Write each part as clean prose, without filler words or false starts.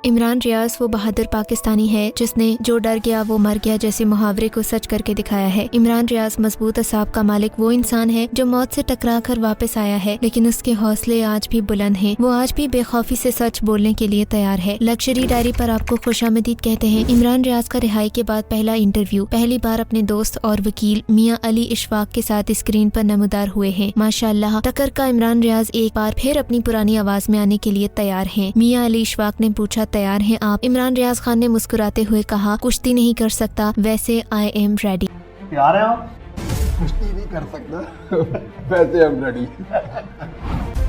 عمران ریاض وہ بہادر پاکستانی ہے جس نے جو ڈر گیا وہ مر گیا جیسے محاورے کو سچ کر کے دکھایا ہے۔ عمران ریاض مضبوط اعصاب کا مالک وہ انسان ہے جو موت سے ٹکرا کر واپس آیا ہے، لیکن اس کے حوصلے آج بھی بلند ہیں۔ وہ آج بھی بے خوفی سے سچ بولنے کے لیے تیار ہے۔ لگژری ڈائری پر آپ کو خوش آمدید کہتے ہیں۔ عمران ریاض کا رہائی کے بعد پہلا انٹرویو، پہلی بار اپنے دوست اور وکیل میاں علی اشفاق کے ساتھ اسکرین پر نمودار ہوئے ہیں۔ ماشاءاللہ ٹکر کا عمران ریاض ایک بار پھر اپنی پرانی آواز میں آنے کے لیے تیار ہیں۔ میاں علی اشفاق نے پوچھا تیار ہیں آپ؟ عمران ریاض خان نے مسکراتے ہوئے کہا کشتی نہیں کر سکتا، ویسے آئی ایم ریڈی۔ تیار ہیں آپ؟ کشتی نہیں کر سکتا ویسے ہم ready.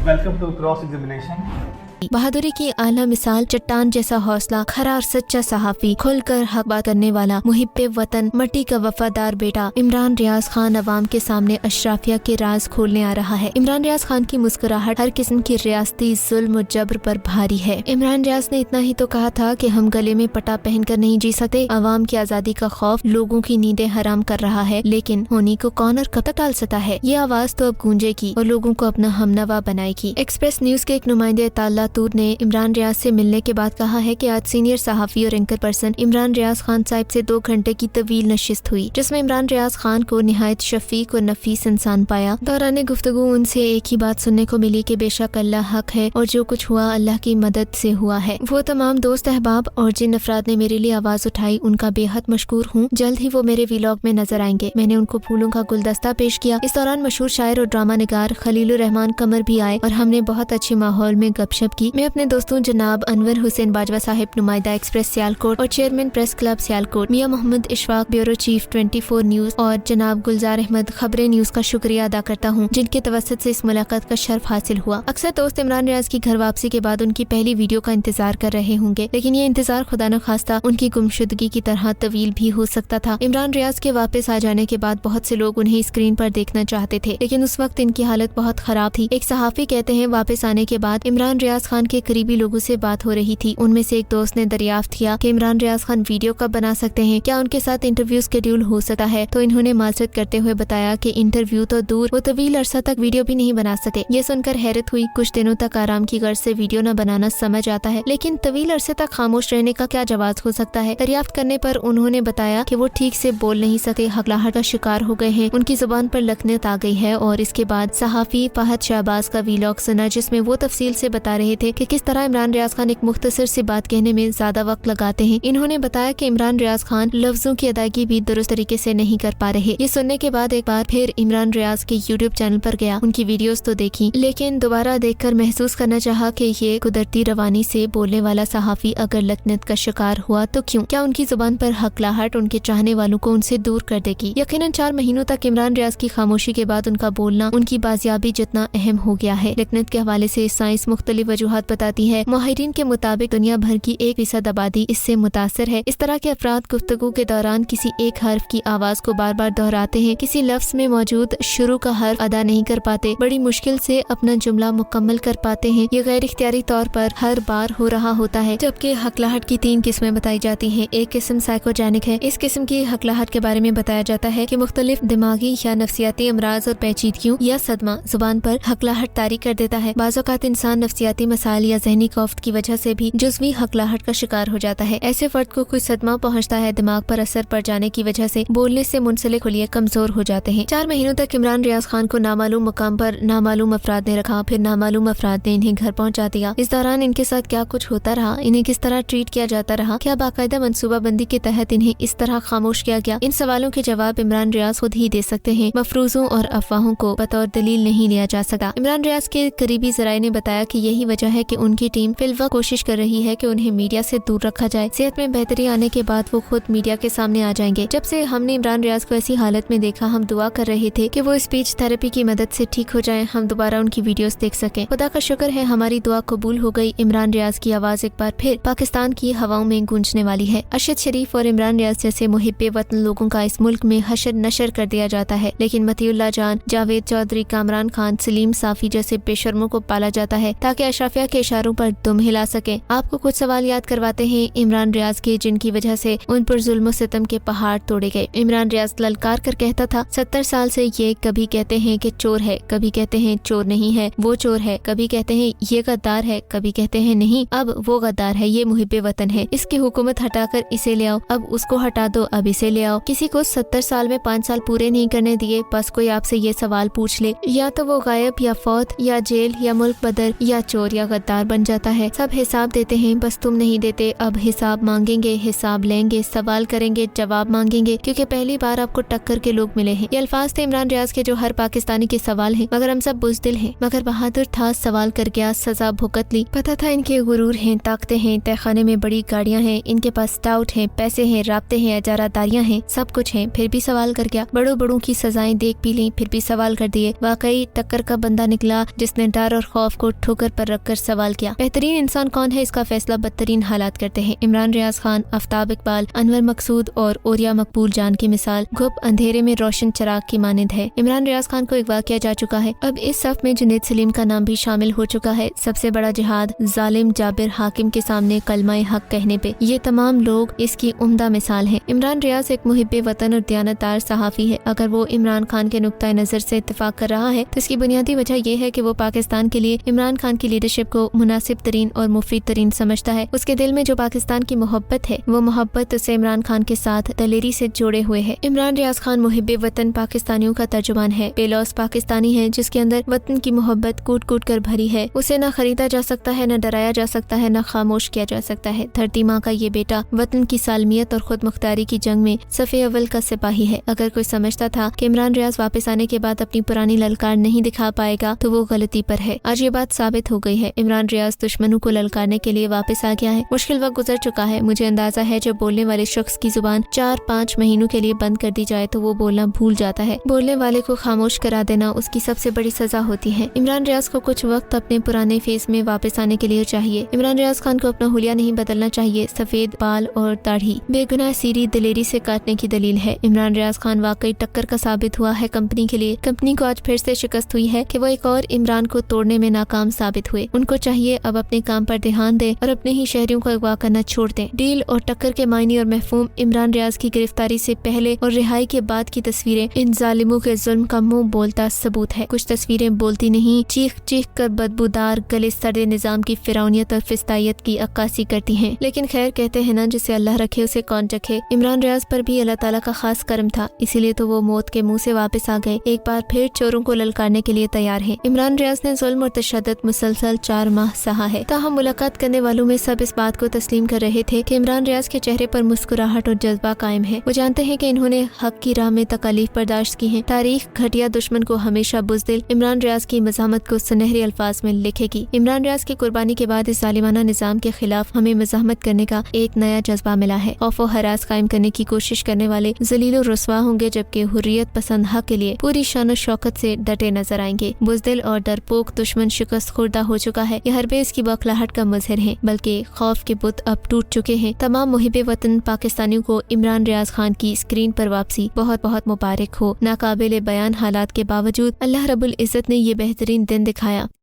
Welcome to cross examination. بہادری کی اعلیٰ مثال، چٹان جیسا حوصلہ، کھرا اور سچا صحافی، کھل کر حق بات کرنے والا، محب وطن، مٹی کا وفادار بیٹا عمران ریاض خان عوام کے سامنے اشرافیہ کے راز کھولنے آ رہا ہے۔ عمران ریاض خان کی مسکراہٹ ہر قسم کی ریاستی ظلم و جبر پر بھاری ہے۔ عمران ریاض نے اتنا ہی تو کہا تھا کہ ہم گلے میں پٹا پہن کر نہیں جی سکتے۔ عوام کی آزادی کا خوف لوگوں کی نیندیں حرام کر رہا ہے، لیکن ہونی کو کون اور کب تک ٹال سکتا ہے؟ یہ آواز تو اب گونجے گی اور لوگوں کو اپنا ہمنوا بنائے گی۔ ایکسپریس نیوز کے ایک نمائندے اطلاع تور نے عمران ریاض سے ملنے کے بعد کہا ہے کہ آج سینئر صحافی اور اینکر پرسن عمران ریاض خان صاحب سے 2 گھنٹے کی طویل نشست ہوئی، جس میں عمران ریاض خان کو نہایت شفیق اور نفیس انسان پایا۔ دوران گفتگو ان سے ایک ہی بات سننے کو ملی کہ بے شک اللہ حق ہے اور جو کچھ ہوا اللہ کی مدد سے ہوا ہے۔ وہ تمام دوست احباب اور جن افراد نے میرے لیے آواز اٹھائی ان کا بے حد مشکور ہوں۔ جلد ہی وہ میرے ویلاگ میں نظر آئیں گے۔ میں نے ان کو پھولوں کا گلدستہ پیش کیا۔ اس دوران مشہور شاعر اور ڈرامہ نگار خلیل الرحمان قمر بھی آئے اور ہم نے بہت اچھے ماحول میں گپ شپ کی۔ میں اپنے دوستوں جناب انور حسین باجوہ صاحب نمائندہ ایکسپریس سیالکوٹ اور چیئرمین پریس کلب سیالکوٹ، میاں محمد اشفاق بیورو چیف 24 نیوز اور جناب گلزار احمد خبریں نیوز کا شکریہ ادا کرتا ہوں جن کے توسط سے اس ملاقات کا شرف حاصل ہوا۔ اکثر دوست عمران ریاض کی گھر واپسی کے بعد ان کی پہلی ویڈیو کا انتظار کر رہے ہوں گے، لیکن یہ انتظار خدا نخواستہ ان کی گمشدگی کی طرح طویل بھی ہو سکتا تھا۔ عمران ریاض کے واپس آ جانے کے بعد بہت سے لوگ انہیں اسکرین پر دیکھنا چاہتے تھے، لیکن اس وقت ان کی حالت بہت خراب تھی۔ ایک صحافی کہتے ہیں واپس آنے کے بعد عمران ریاض خان کے قریبی لوگوں سے بات ہو رہی تھی۔ ان میں سے ایک دوست نے دریافت کیا کہ عمران ریاض خان ویڈیو کب بنا سکتے ہیں، کیا ان کے ساتھ انٹرویو شیڈول ہو سکتا ہے؟ تو انہوں نے معذرت کرتے ہوئے بتایا کہ انٹرویو تو دور، وہ طویل عرصہ تک ویڈیو بھی نہیں بنا سکے۔ یہ سن کر حیرت ہوئی۔ کچھ دنوں تک آرام کی غرض سے ویڈیو نہ بنانا سمجھ آتا ہے، لیکن طویل عرصے تک خاموش رہنے کا کیا جواز ہو سکتا ہے؟ دریافت کرنے پر انہوں نے بتایا کہ وہ ٹھیک سے بول نہیں سکے، ہکلاہٹ کا شکار ہو گئے ہیں، ان کی زبان پر لکنت آ گئی ہے۔ اور اس کے بعد صحافی فہد شہباز کا ویلاگ سنا جس میں وہ تفصیل سے بتا رہے تھے کہ کس طرح عمران ریاض خان ایک مختصر سی بات کہنے میں زیادہ وقت لگاتے ہیں۔ انہوں نے بتایا کہ عمران ریاض خان لفظوں کی ادائیگی بھی درست طریقے سے نہیں کر پا رہے۔ یہ سننے کے بعد ایک بار پھر عمران ریاض کے یوٹیوب چینل پر گیا، ان کی ویڈیوز تو دیکھی، لیکن دوبارہ دیکھ کر محسوس کرنا چاہا کہ یہ قدرتی روانی سے بولنے والا صحافی اگر لکنت کا شکار ہوا تو کیوں؟ کیا ان کی زبان پر ہکلاہٹ ان کے چاہنے والوں کو ان سے دور کر دے گی؟ یقیناً 4 مہینوں تک عمران ریاض کی خاموشی کے بعد ان کا بولنا ان کی بازیابی جتنا اہم ہو گیا ہے۔ لکنت کے حوالے سے سائنس مختلف وجوہات بتاتی ہے۔ ماہرین کے مطابق دنیا بھر کی 1% آبادی اس سے متاثر ہے۔ اس طرح کے افراد گفتگو کے دوران کسی ایک حرف کی آواز کو بار بار دہراتے ہیں، کسی لفظ میں موجود شروع کا حرف ادا نہیں کر پاتے، بڑی مشکل سے اپنا جملہ مکمل کر پاتے ہیں۔ یہ غیر اختیاری طور پر ہر بار ہو رہا ہوتا ہے۔ جبکہ ہکلاہٹ کی 3 قسمیں بتائی جاتی ہیں۔ ایک قسم سائیکوجینک ہے۔ اس قسم کی ہکلاہٹ کے بارے میں بتایا جاتا ہے کہ مختلف دماغی یا نفسیاتی امراض اور پیچیدگیوں یا صدمہ زبان پر ہکلاہٹ طاری کر دیتا ہے۔ بعض اوقات انسان نفسیاتی مسائل یا ذہنی کوفت کی وجہ سے بھی جزوی ہکلاہٹ کا شکار ہو جاتا ہے۔ ایسے فرد کو کوئی صدمہ پہنچتا ہے، دماغ پر اثر پڑ جانے کی وجہ سے بولنے سے منسلک خلیے کمزور ہو جاتے ہیں۔ 4 مہینوں تک عمران ریاض خان کو نامعلوم مقام پر نامعلوم افراد نے رکھا، پھر نامعلوم افراد نے انہیں گھر پہنچا دیا۔ اس دوران ان کے ساتھ کیا کچھ ہوتا رہا، انہیں کس طرح ٹریٹ کیا جاتا رہا، کیا باقاعدہ منصوبہ بندی کے تحت انہیں اس طرح خاموش کیا گیا؟ ان سوالوں کے جواب عمران ریاض خود ہی دے سکتے ہیں۔ مفروضوں اور افواہوں کو بطور دلیل نہیں لیا جا سکتا۔ عمران ریاض کے قریبی ذرائع نے بتایا کہ یہی وجہ ہے کہ ان کی ٹیم فی الوقت کوشش کر رہی ہے کہ انہیں میڈیا سے دور رکھا جائے۔ صحت میں بہتری آنے کے بعد وہ خود میڈیا کے سامنے آ جائیں گے۔ جب سے ہم نے عمران ریاض کو ایسی حالت میں دیکھا، ہم دعا کر رہے تھے کہ وہ اسپیچ تھراپی کی مدد سے ٹھیک ہو جائیں، ہم دوبارہ ان کی ویڈیوز دیکھ سکیں۔ خدا کا شکر ہے ہماری دعا قبول ہو گئی۔ عمران ریاض کی آواز ایک بار پھر پاکستان کی ہواؤں میں گونجنے والی ہے۔ ارشد شریف اور عمران ریاض جیسے محب وطن لوگوں کا اس ملک میں حشر نشر کر دیا جاتا ہے، لیکن مطیع اللہ جان، جاوید چودھری، کامران خان، سلیم صافی جیسے بے شرموں کو پالا جاتا ہے تاکہ اشرافیہ اشرافیہ کے اشاروں پر دم ہلا سکیں۔ آپ کو کچھ سوال یاد کرواتے ہیں عمران ریاض کے، جن کی وجہ سے ان پر ظلم و ستم کے پہاڑ توڑے گئے۔ عمران ریاض للکار کر کہتا تھا 70 سال سے یہ کبھی کہتے ہیں کہ چور ہے، کبھی کہتے ہیں چور نہیں ہے وہ چور ہے، کبھی کہتے ہیں یہ غدار ہے، کبھی کہتے ہیں نہیں اب وہ غدار ہے، یہ محب وطن ہے، اس کی حکومت ہٹا کر اسے لے آؤ، اب اس کو ہٹا دو اب اسے لے آؤ۔ کسی کو 70 سال میں 5 سال پورے نہیں کرنے دیے، بس کوئی آپ سے یہ سوال پوچھ لے یا تو وہ غائب یا فوت یا جیل یا ملک بدر یا چور یا غدار بن جاتا ہے۔ سب حساب دیتے ہیں بس تم نہیں دیتے، اب حساب مانگیں گے، حساب لیں گے، سوال کریں گے، جواب مانگیں گے، کیونکہ پہلی بار آپ کو ٹکر کے لوگ ملے ہیں۔ یہ الفاظ تھے عمران ریاض کے جو ہر پاکستانی کے سوال ہیں، مگر ہم سب بزدل ہیں، مگر بہادر تھا، سوال کر گیا، سزا بھگت لی۔ پتہ تھا ان کے غرور ہیں، طاقتیں ہیں، تہ خانے میں بڑی گاڑیاں ہیں، ان کے پاس ٹاؤٹ ہیں، پیسے ہیں، رابطے ہیں، اجارہ داریاں ہیں، سب کچھ ہیں، پھر بھی سوال کر گیا۔ بڑوں بڑوں کی سزائیں دیکھ بھی لیں، پھر بھی سوال کر دیے۔ واقعی ٹکر کا بندہ نکلا جس نے ڈر اور خوف کو ٹھوکر پر رکھ کر سوال کیا۔ بہترین انسان کون ہے اس کا فیصلہ بدترین حالات کرتے ہیں۔ عمران ریاض خان، آفتاب اقبال، انور مقصود اور اوریا مقبول جان کی مثال گھپ اندھیرے میں روشن چراغ کی مانند ہے۔ عمران ریاض خان کو اغوا کیا جا چکا ہے، اب اس صف میں جنید سلیم کا نام بھی شامل ہو چکا ہے۔ سب سے بڑا جہاد ظالم جابر حاکم کے سامنے کلمہ حق کہنے پہ، یہ تمام لوگ اس کی عمدہ مثال ہیں۔ عمران ریاض ایک محب وطن اور دیانتدار صحافی ہے۔ اگر وہ عمران خان کے نقطۂ نظر سے اتفاق کر رہا ہے تو اس کی بنیادی وجہ یہ ہے کہ وہ پاکستان کے لیے عمران خان کی لیڈرشپ کو مناسب ترین اور مفید ترین سمجھتا ہے۔ اس کے دل میں جو پاکستان کی محبت ہے، وہ محبت اسے عمران خان کے ساتھ دلیری سے جوڑے ہوئے ہے۔ عمران ریاض خان محب وطن پاکستانیوں کا ترجمان ہے، بے لوث پاکستانی ہے جس کے اندر وطن کی محبت کوٹ کوٹ کر بھری ہے۔ اسے نہ خریدا جا سکتا ہے، نہ ڈرایا جا سکتا ہے، نہ خاموش کیا جا سکتا ہے۔ دھرتی ماں کا یہ بیٹا وطن کی سالمیت اور خود مختاری کی جنگ میں صف اول کا سپاہی ہے۔ اگر کوئی سمجھتا تھا کہ عمران ریاض واپس آنے کے بعد اپنی پرانی للکار نہیں دکھا پائے گا تو وہ غلطی پر ہے۔ آج یہ بات ثابت ہو گئی ہے، عمران ریاض دشمنوں کو للکارنے کے لیے واپس آ گیا ہے۔ مشکل وقت گزر چکا ہے، مجھے اندازہ ہے جب بولنے والے شخص کی زبان 4-5 مہینوں کے لیے بند کر دی جائے تو وہ بولنا بھول جاتا ہے۔ بولنے والے کو خاموش کرا دینا اس کی سب سے بڑی سزا ہوتی ہے۔ عمران ریاض کو کچھ وقت اپنے پرانے فیس میں واپس آنے کے لیے چاہیے۔ عمران ریاض خان کو اپنا حلیہ نہیں بدلنا چاہیے، سفید بال اور داڑھی بے گناہ سیری دلیری سے کاٹنے کی دلیل ہے۔ عمران ریاض خان واقعی ٹکر کا ثابت ہوا ہے کمپنی کے لیے۔ کمپنی کو آج پھر سے شکست ہوئی ہے کہ وہ ایک اور عمران کو توڑنے میں ناکام ثابت ہوئے۔ ان کو چاہیے اب اپنے کام پر دھیان دیں اور اپنے ہی شہریوں کو اغوا کرنا چھوڑ دیں۔ ڈیل اور ٹکر کے معنی اور مفہوم عمران ریاض کی گرفتاری سے پہلے اور رہائی کے بعد کی تصویریں ان ظالموں کے ظلم کا منہ بولتا ثبوت ہے۔ کچھ تصویریں بولتی نہیں، چیخ چیخ کر بدبودار گلے سڑے نظام کی فرعونیت اور فسطائیت کی عکاسی کرتی ہیں۔ لیکن خیر کہتے ہیں نا، جسے اللہ رکھے اسے کون چکھے۔ عمران ریاض پر بھی اللہ تعالیٰ کا خاص کرم تھا، اسی لیے تو وہ موت کے منہ سے واپس آ گئے، ایک بار پھر چوروں کو للکارنے کے لیے تیار ہیں۔ عمران ریاض نے ظلم اور تشدد مسلسل 4 ماہ سہا ہے، تاہم ملاقات کرنے والوں میں سب اس بات کو تسلیم کر رہے تھے کہ عمران ریاض کے چہرے پر مسکراہٹ اور جذبہ قائم ہے۔ وہ جانتے ہیں کہ انہوں نے حق کی راہ میں تکالیف برداشت کی ہیں۔ تاریخ گھٹیا دشمن کو ہمیشہ بزدل عمران ریاض کی مزاحمت کو سنہرے الفاظ میں لکھے گی۔ عمران ریاض کی قربانی کے بعد اس ظالمانہ نظام کے خلاف ہمیں مزاحمت کرنے کا ایک نیا جذبہ ملا ہے۔ خوف و ہراس قائم کرنے کی کوشش کرنے والے ذلیل و رسوا ہوں گے، جبکہ حریت پسند حق کے لیے پوری شان و شوکت سے ڈٹے نظر آئیں گے۔ بزدل اور ڈرپوک دشمن شکست خوردہ ہو چکا ہے، یہ حربے اس کی بوکھلاہٹ کا مظہر ہیں، بلکہ خوف کے بت اب ٹوٹ چکے ہیں۔ تمام محب وطن پاکستانیوں کو عمران ریاض خان کی اسکرین پر واپسی بہت بہت مبارک ہو۔ ناقابل بیان حالات کے باوجود اللہ رب العزت نے یہ بہترین دن دکھایا۔